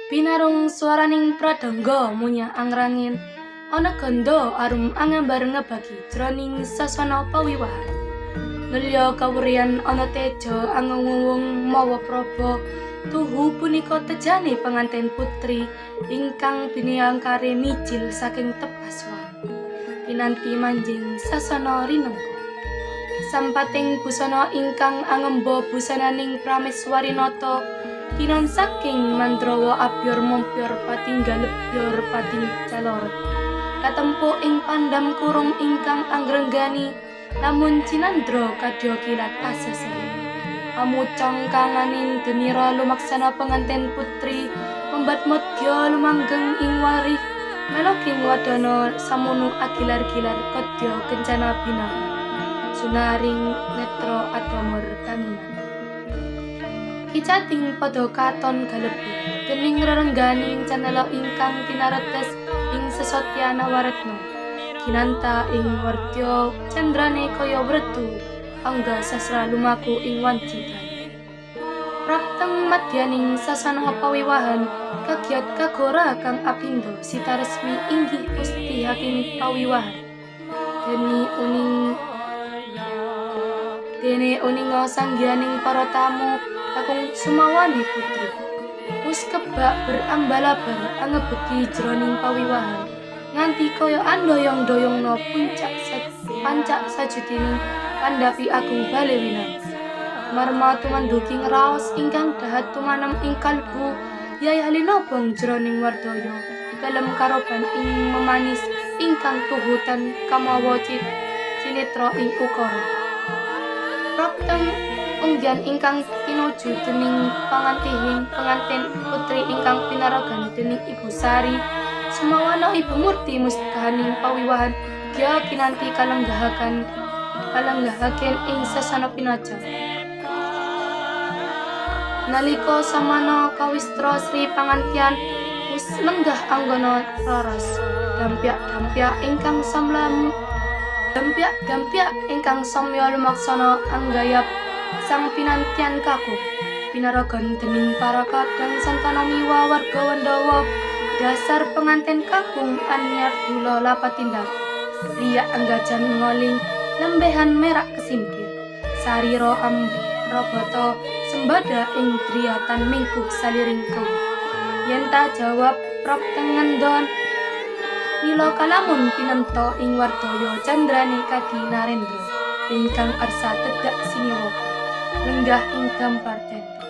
Pinarung swaraning pradangga munyah angrangin, ana ganda arum angambar ngebagi jroning sasana pawiwahan. Nulya kawurian ana teja angungung mawa praba, tuhu punika tejane penganten putri ingkang biniangkare mijil saking tepaswan. Pinanti manjing sasana rinengga. Sampating busana ingkang angemba busananing Prameswarinata kinan saking Mandrawa abyor mompyor patinggal lebyor pating calor. Katempo ing pandam kurung ingkang angrenggani, namun cinandra kadya kilat aseseri. Amucang kanganing genira lumaksana penganten putri, membat modya lumanggeng ing warih, meloking wadana samunu agilar-gilar kodya kencana bina. Sunaring netra adamur kanginan. Kicating padha katon galebu dening rerengganing canela ingkang tinaretes ing sesotyana waretna. Kinanta ing wardya candrane kaya wretu angga sasra lumaku ing wancitan. Prakteng madyaning sasana pawiwahan kagiat kagora kang apindo sitaresmi inggih Gusti Hakim pawiwahan. Dene uninga sanggianing para tamu kakung sumawani putri. Wis kebak berambalabar angebeki jroning pawiwahan. Nganti kaya andoyong-doyongna pancak sajudining Pandhapi Agung Bale Winang. Marma tumanduking raos ingkang dahat tumanem ing kalbu Yai Halinobong jroning wardaya dalem karoban ing memanis ingkang tuhutan kamawa cinitra ing ukara. Prakteng unggian ingkang tinuju dening penganten putri ingkang pinaragan dening Ibu Sari sumawana Ibu Murti mustahaning pawiwahan gya kinanti kalenggahaken ing sasana pinaja. Nalika samana kawistra Sri Pangantian wis lenggah anggana raras dampyak ingkang samya lumaksana anggayap sang pinantian kakung pinaragan dening para kadang santana miwa warga Wandawa dasar penganten kakung anyar dula lapatindak riya anggajan ngoling lembehan merak kesimpir sarira amrabata sembada ing driyatan mingkuh saliring kau yen ta jawab prakteng ngendon mila kalamun pinento ing wardaya candrane Kadi Narendra ingkang arsa tedak siniwa lenggah ing dampar dendel.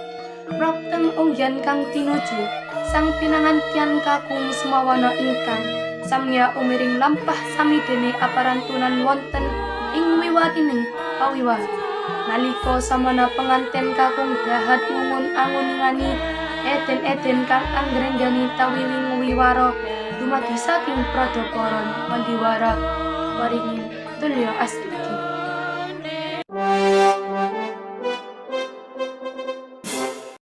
Prakteng unggian kang tinuju sang pinangantian kakung sumawana ingkang samya umiring lampah sami dene aparantunan wonten ing wiwatining pawiwahan. Nalika samana penganten kakung dahat ngungun-angungani eden-eden kang angrenggani tawiling wiwara dumadi saking Pradaparan Wandiwara waringin tulya asli.